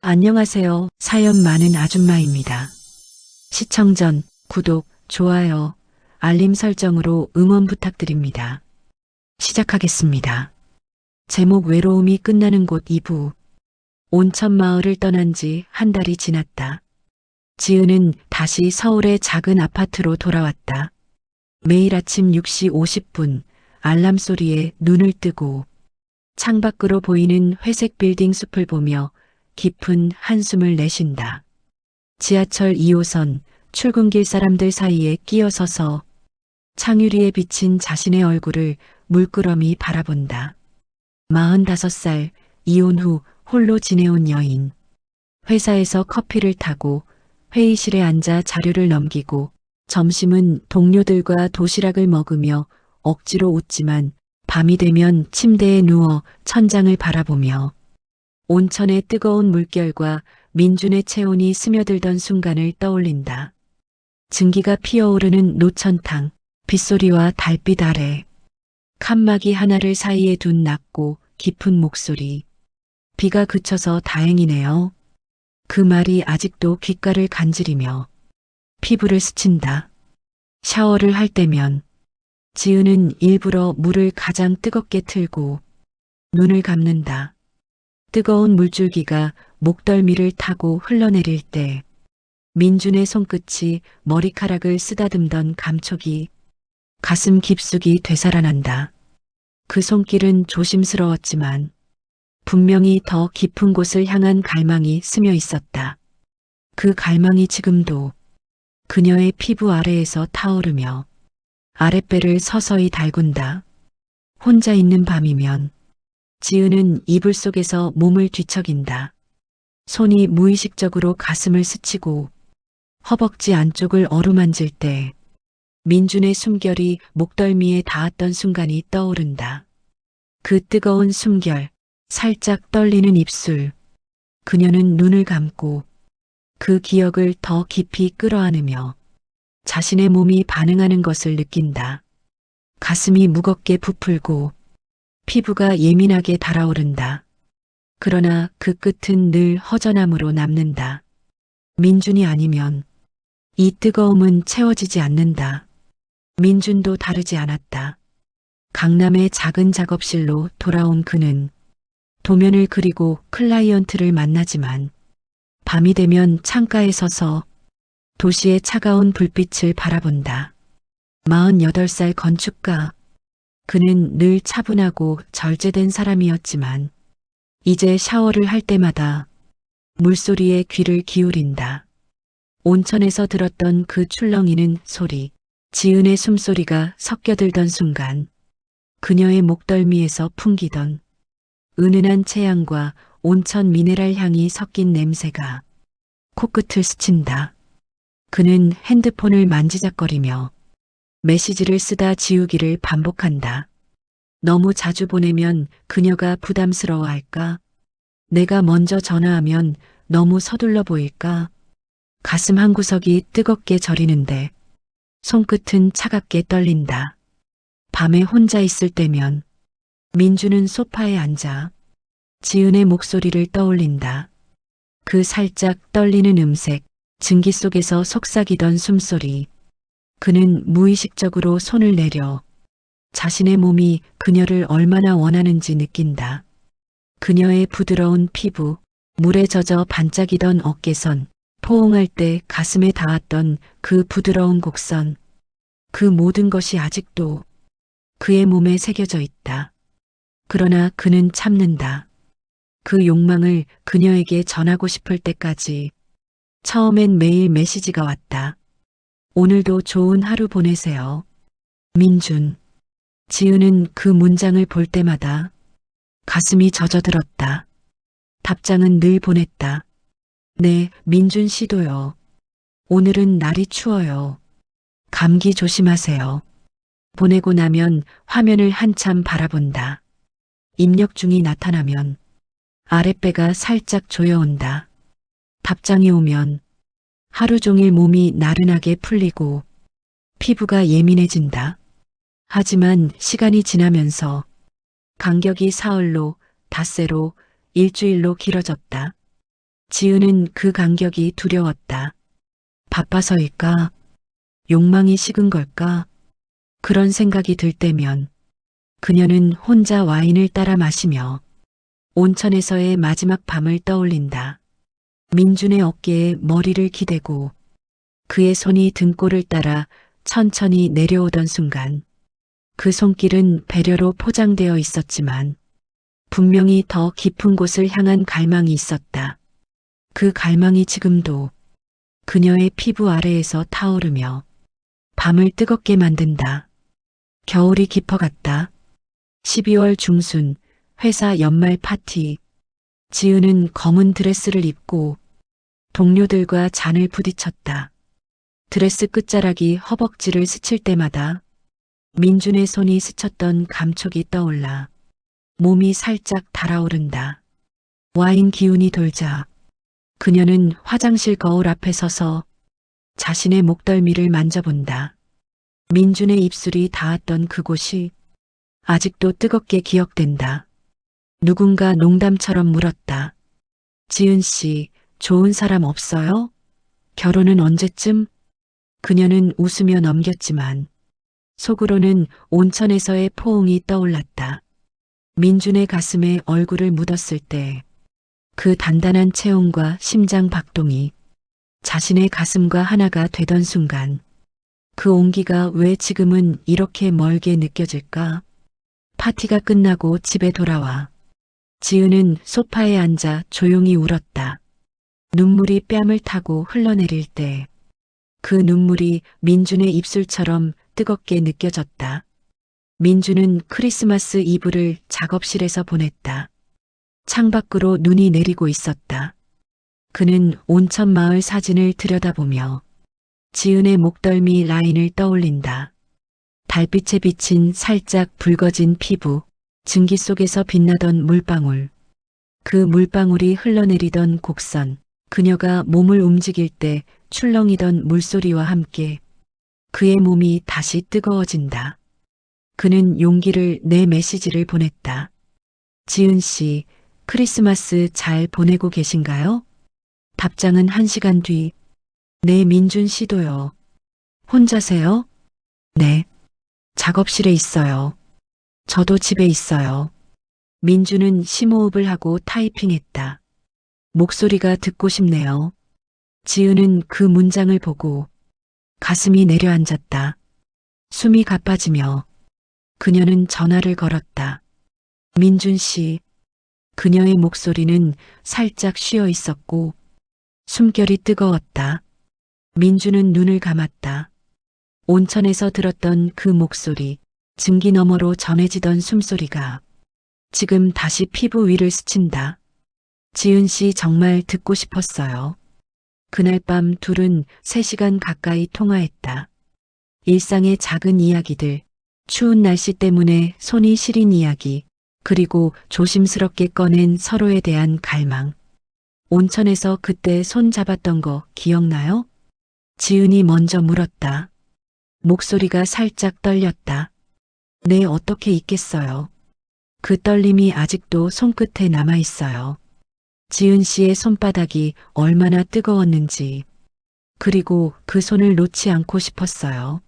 안녕하세요. 사연 많은 아줌마입니다. 시청 전 구독, 좋아요, 알림 설정으로 응원 부탁드립니다. 시작하겠습니다. 제목 외로움이 끝나는 곳 2부. 온천 마을을 떠난 지 한 달이 지났다. 지은은 다시 서울의 작은 아파트로 돌아왔다. 매일 아침 6시 50분 알람 소리에 눈을 뜨고 창밖으로 보이는 회색 빌딩 숲을 보며 깊은 한숨을 내쉰다. 지하철 2호선 출근길 사람들 사이에 끼어서서 창유리에 비친 자신의 얼굴을 물끄러미 바라본다. 45살 이혼 후 홀로 지내온 여인. 회사에서 커피를 타고 회의실에 앉아 자료를 넘기고 점심은 동료들과 도시락을 먹으며 억지로 웃지만 밤이 되면 침대에 누워 천장을 바라보며 온천의 뜨거운 물결과 민준의 체온이 스며들던 순간을 떠올린다. 증기가 피어오르는 노천탕, 빗소리와 달빛 아래 칸막이 하나를 사이에 둔 낮고 깊은 목소리. 비가 그쳐서 다행이네요. 그 말이 아직도 귓가를 간지리며 피부를 스친다. 샤워를 할 때면 지은은 일부러 물을 가장 뜨겁게 틀고 눈을 감는다. 뜨거운 물줄기가 목덜미를 타고 흘러내릴 때 민준의 손끝이 머리카락을 쓰다듬던 감촉이 가슴 깊숙이 되살아난다. 그 손길은 조심스러웠지만 분명히 더 깊은 곳을 향한 갈망이 스며 있었다. 그 갈망이 지금도 그녀의 피부 아래에서 타오르며 아랫배를 서서히 달군다. 혼자 있는 밤이면 지은은 이불 속에서 몸을 뒤척인다. 손이 무의식적으로 가슴을 스치고 허벅지 안쪽을 어루만질 때 민준의 숨결이 목덜미에 닿았던 순간이 떠오른다. 그 뜨거운 숨결, 살짝 떨리는 입술. 그녀는 눈을 감고 그 기억을 더 깊이 끌어안으며 자신의 몸이 반응하는 것을 느낀다. 가슴이 무겁게 부풀고 피부가 예민하게 달아오른다. 그러나 그 끝은 늘 허전함으로 남는다. 민준이 아니면 이 뜨거움은 채워지지 않는다. 민준도 다르지 않았다. 강남의 작은 작업실로 돌아온 그는 도면을 그리고 클라이언트를 만나지만 밤이 되면 창가에 서서 도시의 차가운 불빛을 바라본다. 48살 건축가. 그는 늘 차분하고 절제된 사람이었지만 이제 샤워를 할 때마다 물소리에 귀를 기울인다. 온천에서 들었던 그 출렁이는 소리, 지은의 숨소리가 섞여들던 순간 그녀의 목덜미에서 풍기던 은은한 체향과 온천 미네랄 향이 섞인 냄새가 코끝을 스친다. 그는 핸드폰을 만지작거리며 메시지를 쓰다 지우기를 반복한다. 너무 자주 보내면 그녀가 부담스러워할까? 내가 먼저 전화하면 너무 서둘러 보일까? 가슴 한구석이 뜨겁게 저리는데 손끝은 차갑게 떨린다. 밤에 혼자 있을 때면 민주는 소파에 앉아 지은의 목소리를 떠올린다. 그 살짝 떨리는 음색, 증기 속에서 속삭이던 숨소리. 그는 무의식적으로 손을 내려 자신의 몸이 그녀를 얼마나 원하는지 느낀다. 그녀의 부드러운 피부, 물에 젖어 반짝이던 어깨선, 포옹할 때 가슴에 닿았던 그 부드러운 곡선. 그 모든 것이 아직도 그의 몸에 새겨져 있다. 그러나 그는 참는다. 그 욕망을 그녀에게 전하고 싶을 때까지. 처음엔 매일 메시지가 왔다. 오늘도 좋은 하루 보내세요. 민준. 지은은 그 문장을 볼 때마다 가슴이 젖어들었다. 답장은 늘 보냈다. 네, 민준 씨도요. 오늘은 날이 추워요. 감기 조심하세요. 보내고 나면 화면을 한참 바라본다. 입력 중이 나타나면 아랫배가 살짝 조여온다. 답장이 오면 하루 종일 몸이 나른하게 풀리고 피부가 예민해진다. 하지만 시간이 지나면서 간격이 사흘로, 닷새로, 일주일로 길어졌다. 지은은 그 간격이 두려웠다. 바빠서일까? 욕망이 식은 걸까? 그런 생각이 들 때면 그녀는 혼자 와인을 따라 마시며 온천에서의 마지막 밤을 떠올린다. 민준의 어깨에 머리를 기대고 그의 손이 등골을 따라 천천히 내려오던 순간 그 손길은 배려로 포장되어 있었지만 분명히 더 깊은 곳을 향한 갈망이 있었다. 그 갈망이 지금도 그녀의 피부 아래에서 타오르며 밤을 뜨겁게 만든다. 겨울이 깊어갔다. 12월 중순 회사 연말 파티. 지은은 검은 드레스를 입고 동료들과 잔을 부딪혔다. 드레스 끝자락이 허벅지를 스칠 때마다 민준의 손이 스쳤던 감촉이 떠올라 몸이 살짝 달아오른다. 와인 기운이 돌자 그녀는 화장실 거울 앞에 서서 자신의 목덜미를 만져본다. 민준의 입술이 닿았던 그곳이 아직도 뜨겁게 기억된다. 누군가 농담처럼 물었다. 지은 씨, 좋은 사람 없어요? 결혼은 언제쯤? 그녀는 웃으며 넘겼지만 속으로는 온천에서의 포옹이 떠올랐다. 민준의 가슴에 얼굴을 묻었을 때 그 단단한 체온과 심장 박동이 자신의 가슴과 하나가 되던 순간 그 온기가 왜 지금은 이렇게 멀게 느껴질까? 파티가 끝나고 집에 돌아와 지은은 소파에 앉아 조용히 울었다. 눈물이 뺨을 타고 흘러내릴 때 그 눈물이 민준의 입술처럼 뜨겁게 느껴졌다. 민준은 크리스마스 이브를 작업실에서 보냈다. 창밖으로 눈이 내리고 있었다. 그는 온천 마을 사진을 들여다보며 지은의 목덜미 라인을 떠올린다. 달빛에 비친 살짝 붉어진 피부, 증기 속에서 빛나던 물방울. 그 물방울이 흘러내리던 곡선, 그녀가 몸을 움직일 때 출렁이던 물소리와 함께 그의 몸이 다시 뜨거워진다. 그는 용기를 내 메시지를 보냈다. 지은 씨, 크리스마스 잘 보내고 계신가요? 답장은 1시간 뒤. 네, 민준 씨도요. 혼자세요? 네. 작업실에 있어요. 저도 집에 있어요. 민준은 심호흡을 하고 타이핑했다. 목소리가 듣고 싶네요. 지은은 그 문장을 보고 가슴이 내려앉았다. 숨이 가빠지며 그녀는 전화를 걸었다. 민준 씨. 그녀의 목소리는 살짝 쉬어 있었고 숨결이 뜨거웠다. 민준은 눈을 감았다. 온천에서 들었던 그 목소리, 증기 너머로 전해지던 숨소리가 지금 다시 피부 위를 스친다. 지은 씨 정말 듣고 싶었어요. 그날 밤 둘은 3시간 가까이 통화했다. 일상의 작은 이야기들, 추운 날씨 때문에 손이 시린 이야기, 그리고 조심스럽게 꺼낸 서로에 대한 갈망. 온천에서 그때 손 잡았던 거 기억나요? 지은이 먼저 물었다. 목소리가 살짝 떨렸다. 네, 어떻게 잊겠어요. 그 떨림이 아직도 손끝에 남아있어요. 지은 씨의 손바닥이 얼마나 뜨거웠는지, 그리고 그 손을 놓지 않고 싶었어요.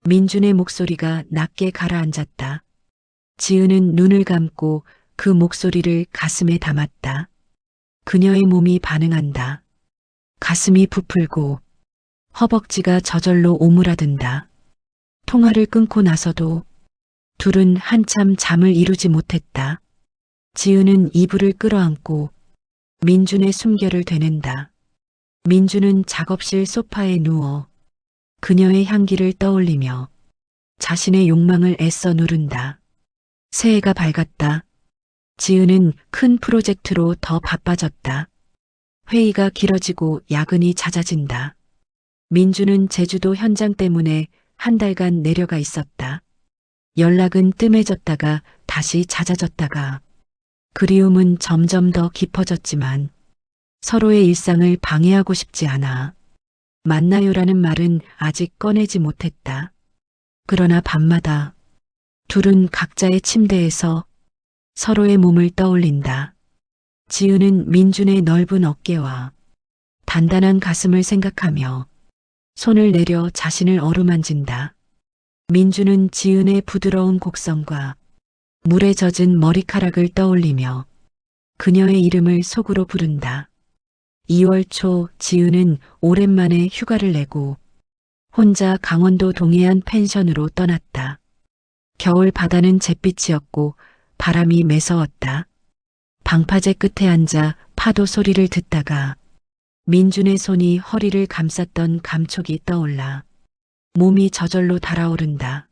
민준의 목소리가 낮게 가라앉았다. 지은은 눈을 감고 그 목소리를 가슴에 담았다. 그녀의 몸이 반응한다. 가슴이 부풀고 허벅지가 저절로 오므라든다. 통화를 끊고 나서도 둘은 한참 잠을 이루지 못했다. 지은은 이불을 끌어안고 민준의 숨결을 되낸다. 민준은 작업실 소파에 누워 그녀의 향기를 떠올리며 자신의 욕망을 애써 누른다. 새해가 밝았다. 지은은 큰 프로젝트로 더 바빠졌다. 회의가 길어지고 야근이 잦아진다. 민준은 제주도 현장 때문에 1달간 내려가 있었다. 연락은 뜸해졌다가 다시 잦아졌다가 그리움은 점점 더 깊어졌지만 서로의 일상을 방해하고 싶지 않아 만나요라는 말은 아직 꺼내지 못했다. 그러나 밤마다 둘은 각자의 침대에서 서로의 몸을 떠올린다. 지은은 민준의 넓은 어깨와 단단한 가슴을 생각하며 손을 내려 자신을 어루만진다. 민준은 지은의 부드러운 곡선과 물에 젖은 머리카락을 떠올리며 그녀의 이름을 속으로 부른다. 2월 초 지은은 오랜만에 휴가를 내고 혼자 강원도 동해안 펜션으로 떠났다. 겨울 바다는 잿빛이었고 바람이 매서웠다. 방파제 끝에 앉아 파도 소리를 듣다가 민준의 손이 허리를 감쌌던 감촉이 떠올라 몸이 저절로 달아오른다.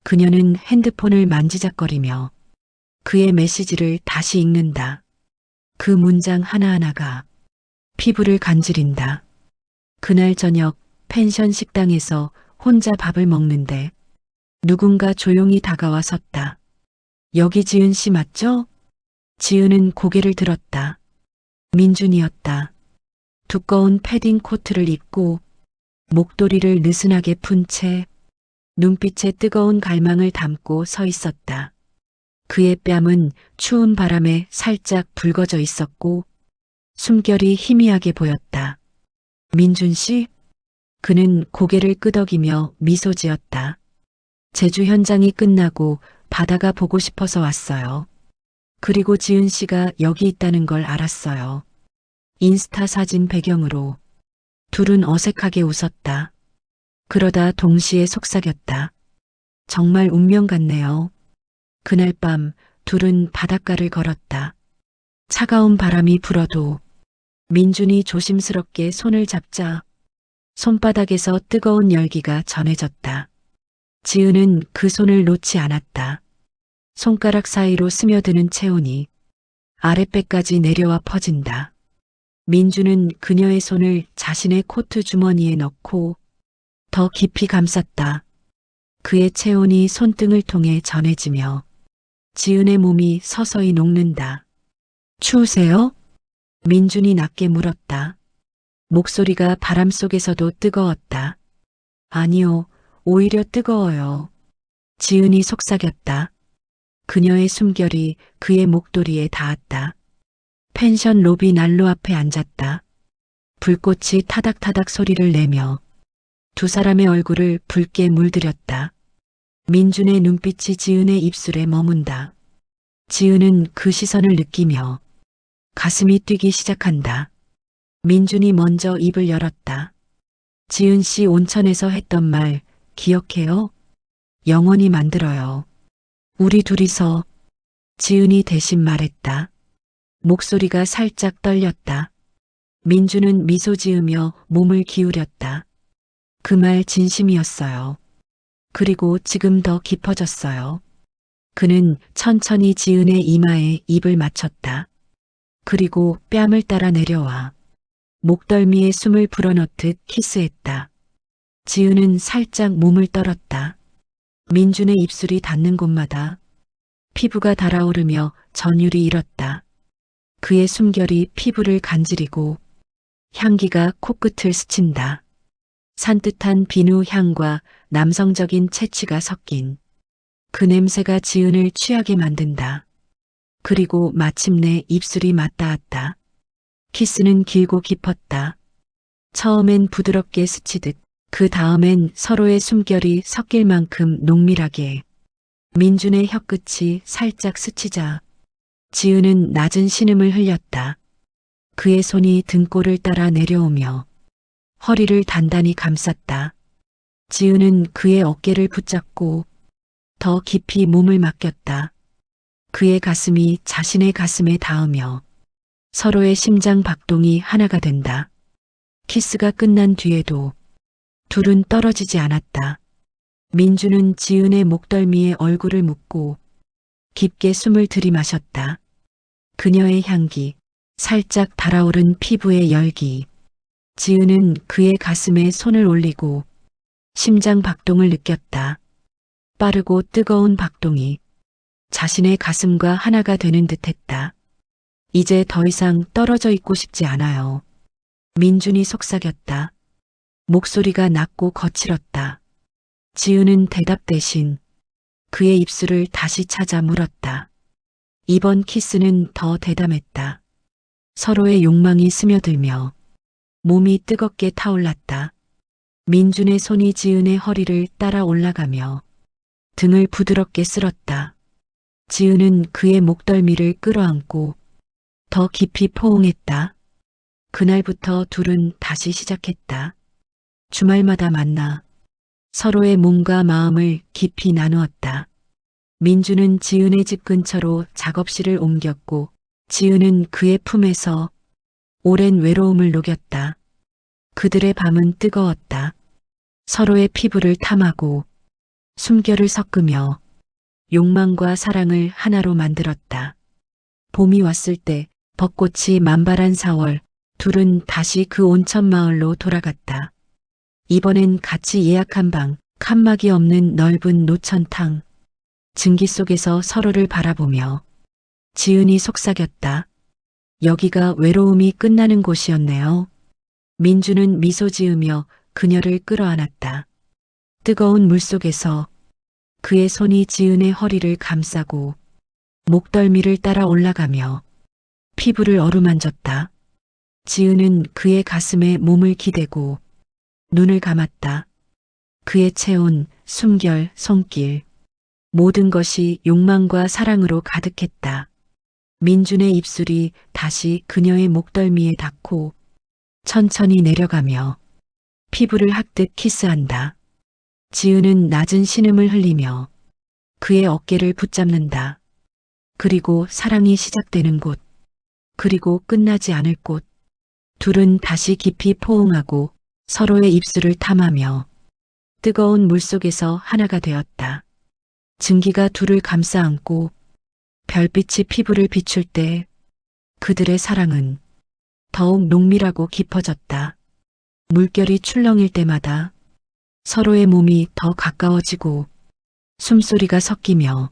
그녀는 핸드폰을 만지작거리며 그의 메시지를 다시 읽는다. 그 문장 하나하나가 피부를 간지린다. 그날 저녁 펜션 식당에서 혼자 밥을 먹는데 누군가 조용히 다가와 섰다. 여기 지은 씨 맞죠? 지은은 고개를 들었다. 민준이었다. 두꺼운 패딩 코트를 입고 목도리를 느슨하게 푼 채 눈빛에 뜨거운 갈망을 담고 서 있었다. 그의 뺨은 추운 바람에 살짝 붉어져 있었고 숨결이 희미하게 보였다. 민준 씨? 그는 고개를 끄덕이며 미소 지었다. 제주 현장이 끝나고 바다가 보고 싶어서 왔어요. 그리고 지은 씨가 여기 있다는 걸 알았어요. 인스타 사진 배경으로 둘은 어색하게 웃었다. 그러다 동시에 속삭였다. 정말 운명 같네요. 그날 밤 둘은 바닷가를 걸었다. 차가운 바람이 불어도 민준이 조심스럽게 손을 잡자 손바닥에서 뜨거운 열기가 전해졌다. 지은은 그 손을 놓지 않았다. 손가락 사이로 스며드는 체온이 아랫배까지 내려와 퍼진다. 민준은 그녀의 손을 자신의 코트 주머니에 넣고 더 깊이 감쌌다. 그의 체온이 손등을 통해 전해지며 지은의 몸이 서서히 녹는다. 추우세요? 민준이 낮게 물었다. 목소리가 바람 속에서도 뜨거웠다. 아니요, 오히려 뜨거워요. 지은이 속삭였다. 그녀의 숨결이 그의 목도리에 닿았다. 펜션 로비 난로 앞에 앉았다. 불꽃이 타닥타닥 소리를 내며 두 사람의 얼굴을 붉게 물들였다. 민준의 눈빛이 지은의 입술에 머문다. 지은은 그 시선을 느끼며 가슴이 뛰기 시작한다. 민준이 먼저 입을 열었다. 지은 씨 온천에서 했던 말 기억해요? 영원히 만들어요. 우리 둘이서. 지은이 대신 말했다. 목소리가 살짝 떨렸다. 민준은 미소 지으며 몸을 기울였다. 그 말 진심이었어요. 그리고 지금 더 깊어졌어요. 그는 천천히 지은의 이마에 입을 맞췄다. 그리고 뺨을 따라 내려와 목덜미에 숨을 불어넣듯 키스했다. 지은은 살짝 몸을 떨었다. 민준의 입술이 닿는 곳마다 피부가 달아오르며 전율이 일었다. 그의 숨결이 피부를 간지리고 향기가 코끝을 스친다. 산뜻한 비누 향과 남성적인 채취가 섞인 그 냄새가 지은을 취하게 만든다. 그리고 마침내 입술이 맞닿았다. 키스는 길고 깊었다. 처음엔 부드럽게 스치듯 그 다음엔 서로의 숨결이 섞일 만큼 농밀하게. 민준의 혀끝이 살짝 스치자 지은은 낮은 신음을 흘렸다. 그의 손이 등골을 따라 내려오며 허리를 단단히 감쌌다. 지은은 그의 어깨를 붙잡고 더 깊이 몸을 맡겼다. 그의 가슴이 자신의 가슴에 닿으며 서로의 심장 박동이 하나가 된다. 키스가 끝난 뒤에도 둘은 떨어지지 않았다. 민준은 지은의 목덜미에 얼굴을 묻고 깊게 숨을 들이마셨다. 그녀의 향기, 살짝 달아오른 피부의 열기. 지은은 그의 가슴에 손을 올리고 심장 박동을 느꼈다. 빠르고 뜨거운 박동이 자신의 가슴과 하나가 되는 듯했다. 이제 더 이상 떨어져 있고 싶지 않아요. 민준이 속삭였다. 목소리가 낮고 거칠었다. 지은은 대답 대신 그의 입술을 다시 찾아 물었다. 이번 키스는 더 대담했다. 서로의 욕망이 스며들며 몸이 뜨겁게 타올랐다. 민준의 손이 지은의 허리를 따라 올라가며 등을 부드럽게 쓸었다. 지은은 그의 목덜미를 끌어안고 더 깊이 포옹했다. 그날부터 둘은 다시 시작했다. 주말마다 만나 서로의 몸과 마음을 깊이 나누었다. 민주는 지은의 집 근처로 작업실을 옮겼고 지은은 그의 품에서 오랜 외로움을 녹였다. 그들의 밤은 뜨거웠다. 서로의 피부를 탐하고 숨결을 섞으며 욕망과 사랑을 하나로 만들었다. 봄이 왔을 때 벚꽃이 만발한 4월, 둘은 다시 그 온천 마을로 돌아갔다. 이번엔 같이 예약한 방, 칸막이 없는 넓은 노천탕. 증기 속에서 서로를 바라보며 지은이 속삭였다. 여기가 외로움이 끝나는 곳이었네요. 민주는 미소 지으며 그녀를 끌어안았다. 뜨거운 물속에서 그의 손이 지은의 허리를 감싸고 목덜미를 따라 올라가며 피부를 어루만졌다. 지은은 그의 가슴에 몸을 기대고 눈을 감았다. 그의 체온, 숨결, 손길, 모든 것이 욕망과 사랑으로 가득했다. 민준의 입술이 다시 그녀의 목덜미에 닿고 천천히 내려가며 피부를 핫듯 키스한다. 지은은 낮은 신음을 흘리며 그의 어깨를 붙잡는다. 그리고 사랑이 시작되는 곳, 그리고 끝나지 않을 곳. 둘은 다시 깊이 포옹하고 서로의 입술을 탐하며 뜨거운 물속에서 하나가 되었다. 증기가 둘을 감싸 안고 별빛이 피부를 비출 때 그들의 사랑은 더욱 농밀하고 깊어졌다. 물결이 출렁일 때마다 서로의 몸이 더 가까워지고 숨소리가 섞이며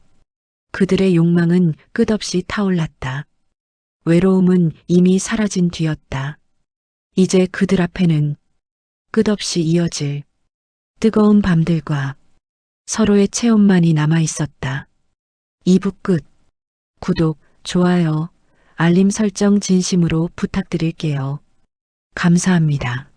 그들의 욕망은 끝없이 타올랐다. 외로움은 이미 사라진 뒤였다. 이제 그들 앞에는 끝없이 이어질 뜨거운 밤들과 서로의 체온만이 남아 있었다. 2부 끝. 구독, 좋아요, 알림 설정 진심으로 부탁드릴게요. 감사합니다.